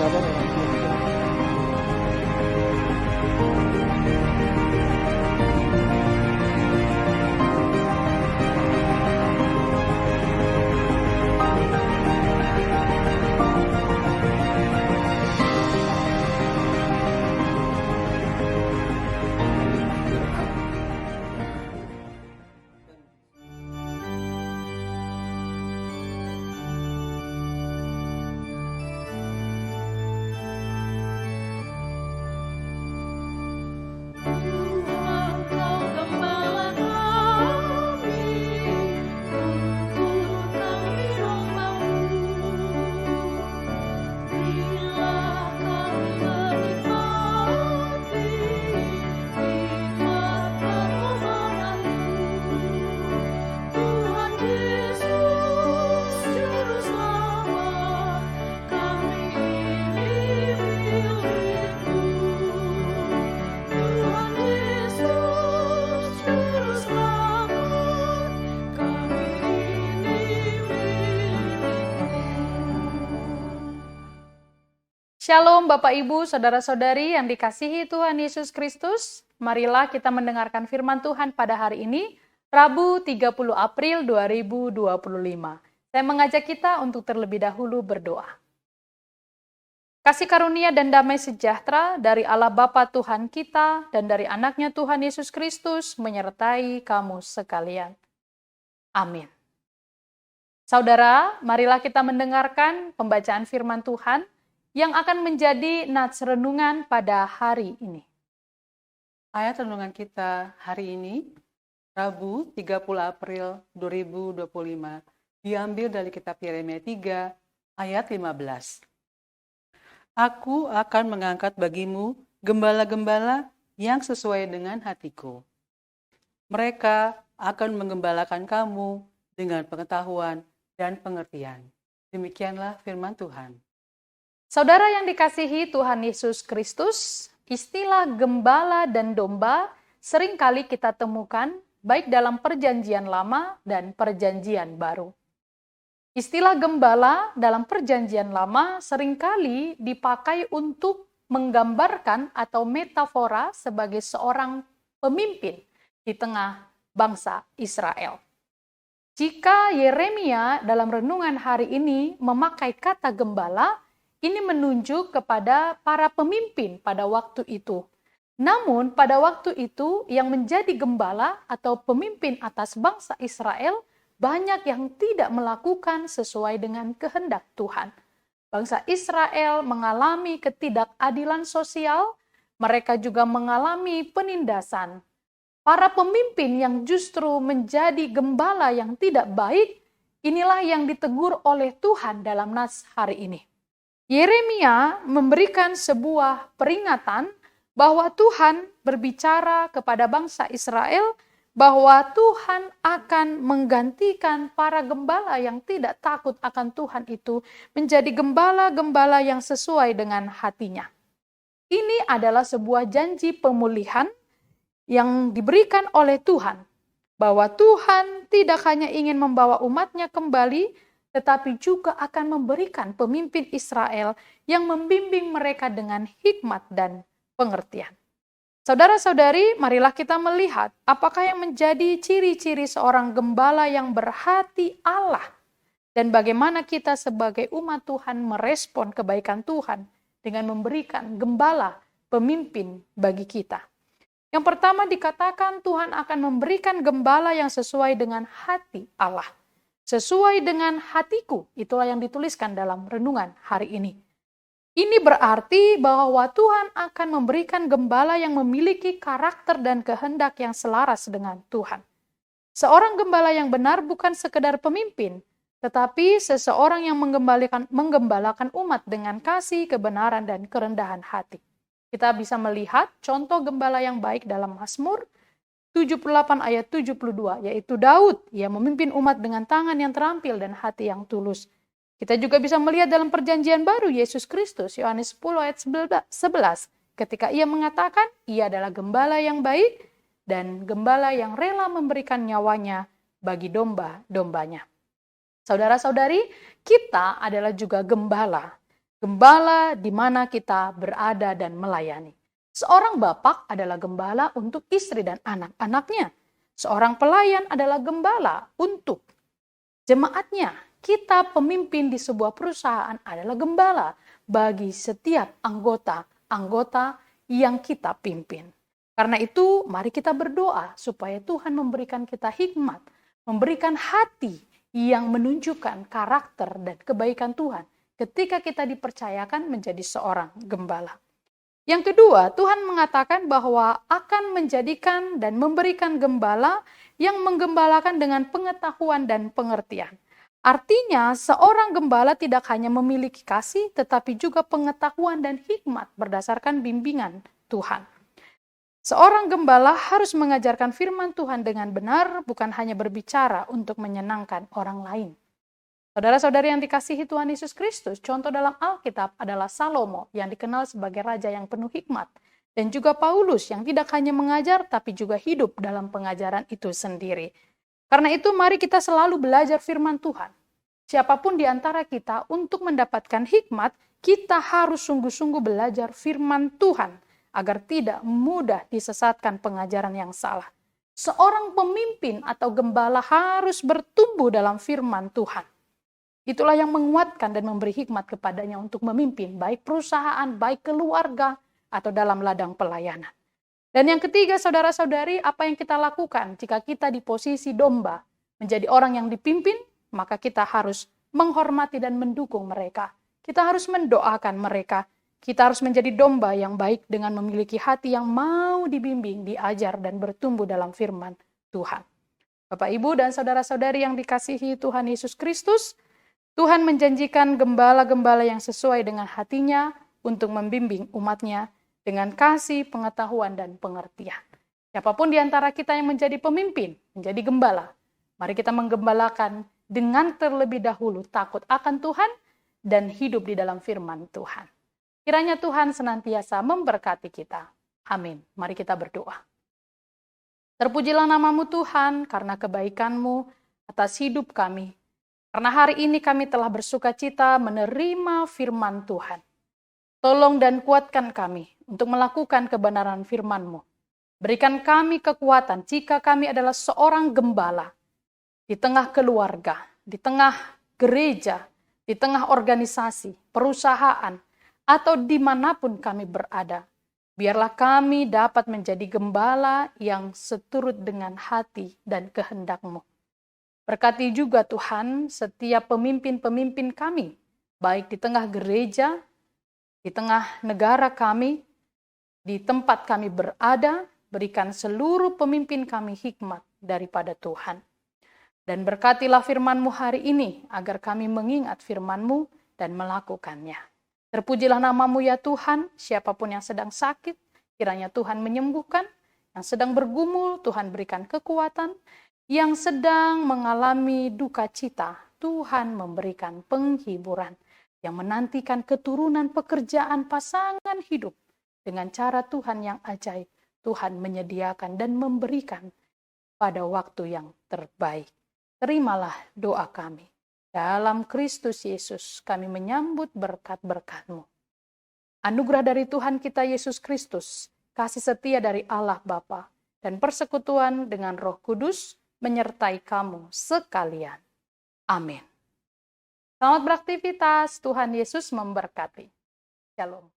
berada dalam diam. Shalom Bapak Ibu, Saudara-saudari yang dikasihi Tuhan Yesus Kristus. Marilah kita mendengarkan firman Tuhan pada hari ini, Rabu 30 April 2025. Saya mengajak kita untuk terlebih dahulu berdoa. Kasih karunia dan damai sejahtera dari Allah Bapa Tuhan kita dan dari anaknya Tuhan Yesus Kristus menyertai kamu sekalian. Amin. Saudara, marilah kita mendengarkan pembacaan firman Tuhan yang akan menjadi nats renungan pada hari ini. Ayat renungan kita hari ini, Rabu 30 April 2025, diambil dari kitab Yeremia 3 ayat 15. Aku akan mengangkat bagimu gembala-gembala yang sesuai dengan hatiku. Mereka akan menggembalakan kamu dengan pengetahuan dan pengertian. Demikianlah firman Tuhan. Saudara yang dikasihi Tuhan Yesus Kristus, istilah gembala dan domba seringkali kita temukan baik dalam perjanjian lama dan perjanjian baru. Istilah gembala dalam perjanjian lama seringkali dipakai untuk menggambarkan atau metafora sebagai seorang pemimpin di tengah bangsa Israel. Jika Yeremia dalam renungan hari ini memakai kata gembala, ini menunjuk kepada para pemimpin pada waktu itu. Namun pada waktu itu yang menjadi gembala atau pemimpin atas bangsa Israel banyak yang tidak melakukan sesuai dengan kehendak Tuhan. Bangsa Israel mengalami ketidakadilan sosial, mereka juga mengalami penindasan. Para pemimpin yang justru menjadi gembala yang tidak baik, inilah yang ditegur oleh Tuhan dalam nats hari ini. Yeremia memberikan sebuah peringatan bahwa Tuhan berbicara kepada bangsa Israel bahwa Tuhan akan menggantikan para gembala yang tidak takut akan Tuhan itu menjadi gembala-gembala yang sesuai dengan hatinya. Ini adalah sebuah janji pemulihan yang diberikan oleh Tuhan, bahwa Tuhan tidak hanya ingin membawa umatnya kembali, tetapi juga akan memberikan pemimpin Israel yang membimbing mereka dengan hikmat dan pengertian. Saudara-saudari, marilah kita melihat apakah yang menjadi ciri-ciri seorang gembala yang berhati Allah dan bagaimana kita sebagai umat Tuhan merespon kebaikan Tuhan dengan memberikan gembala pemimpin bagi kita. Yang pertama dikatakan Tuhan akan memberikan gembala yang sesuai dengan hati Allah. Sesuai dengan hatiku, itulah yang dituliskan dalam renungan hari ini. Ini berarti bahwa Tuhan akan memberikan gembala yang memiliki karakter dan kehendak yang selaras dengan Tuhan. Seorang gembala yang benar bukan sekedar pemimpin, tetapi seseorang yang menggembalakan umat dengan kasih, kebenaran, dan kerendahan hati. Kita bisa melihat contoh gembala yang baik dalam Mazmur 78 ayat 72, yaitu Daud yang memimpin umat dengan tangan yang terampil dan hati yang tulus. Kita juga bisa melihat dalam perjanjian baru Yesus Kristus, Yohanes 10 ayat 11, ketika ia mengatakan ia adalah gembala yang baik dan gembala yang rela memberikan nyawanya bagi domba-dombanya. Saudara-saudari, kita adalah juga gembala. Gembala di mana kita berada dan melayani. Seorang bapak adalah gembala untuk istri dan anak-anaknya. Seorang pelayan adalah gembala untuk jemaatnya. Kita pemimpin di sebuah perusahaan adalah gembala bagi setiap anggota yang kita pimpin. Karena itu, mari kita berdoa supaya Tuhan memberikan kita hikmat, memberikan hati yang menunjukkan karakter dan kebaikan Tuhan ketika kita dipercayakan menjadi seorang gembala. Yang kedua, Tuhan mengatakan bahwa akan menjadikan dan memberikan gembala yang menggembalakan dengan pengetahuan dan pengertian. Artinya, seorang gembala tidak hanya memiliki kasih, tetapi juga pengetahuan dan hikmat berdasarkan bimbingan Tuhan. Seorang gembala harus mengajarkan firman Tuhan dengan benar, bukan hanya berbicara untuk menyenangkan orang lain. Saudara-saudari yang dikasihi Tuhan Yesus Kristus, contoh dalam Alkitab adalah Salomo yang dikenal sebagai raja yang penuh hikmat. Dan juga Paulus yang tidak hanya mengajar, tapi juga hidup dalam pengajaran itu sendiri. Karena itu mari kita selalu belajar firman Tuhan. Siapapun di antara kita untuk mendapatkan hikmat, kita harus sungguh-sungguh belajar firman Tuhan agar tidak mudah disesatkan pengajaran yang salah. Seorang pemimpin atau gembala harus bertumbuh dalam firman Tuhan. Itulah yang menguatkan dan memberi hikmat kepadanya untuk memimpin baik perusahaan, baik keluarga, atau dalam ladang pelayanan. Dan yang ketiga, saudara-saudari, apa yang kita lakukan jika kita di posisi domba menjadi orang yang dipimpin, maka kita harus menghormati dan mendukung mereka. Kita harus mendoakan mereka. Kita harus menjadi domba yang baik dengan memiliki hati yang mau dibimbing, diajar, dan bertumbuh dalam firman Tuhan. Bapak, Ibu, dan saudara-saudari yang dikasihi Tuhan Yesus Kristus, Tuhan menjanjikan gembala-gembala yang sesuai dengan hatinya untuk membimbing umatnya dengan kasih, pengetahuan, dan pengertian. Siapapun di antara kita yang menjadi pemimpin, menjadi gembala, mari kita menggembalakan dengan terlebih dahulu takut akan Tuhan dan hidup di dalam firman Tuhan. Kiranya Tuhan senantiasa memberkati kita. Amin. Mari kita berdoa. Terpujilah namamu Tuhan karena kebaikan-Mu atas hidup kami. Karena hari ini kami telah bersuka cita menerima firman Tuhan. Tolong dan kuatkan kami untuk melakukan kebenaran firman-Mu. Berikan kami kekuatan jika kami adalah seorang gembala di tengah keluarga, di tengah gereja, di tengah organisasi, perusahaan, atau dimanapun kami berada. Biarlah kami dapat menjadi gembala yang seturut dengan hati dan kehendak-Mu. Berkati juga Tuhan setiap pemimpin-pemimpin kami, baik di tengah gereja, di tengah negara kami, di tempat kami berada, berikan seluruh pemimpin kami hikmat daripada Tuhan. Dan berkatilah firman-Mu hari ini, agar kami mengingat firman-Mu dan melakukannya. Terpujilah namamu ya Tuhan, siapapun yang sedang sakit, kiranya Tuhan menyembuhkan, yang sedang bergumul, Tuhan berikan kekuatan, yang sedang mengalami duka cita, Tuhan memberikan penghiburan, yang menantikan keturunan pekerjaan pasangan hidup, dengan cara Tuhan yang ajaib, Tuhan menyediakan dan memberikan pada waktu yang terbaik. Terimalah doa kami. Dalam Kristus Yesus kami menyambut berkat-berkat-Mu. Anugerah dari Tuhan kita Yesus Kristus, kasih setia dari Allah Bapa, dan persekutuan dengan Roh Kudus menyertai kamu sekalian. Amin. Selamat beraktivitas, Tuhan Yesus memberkati. Shalom.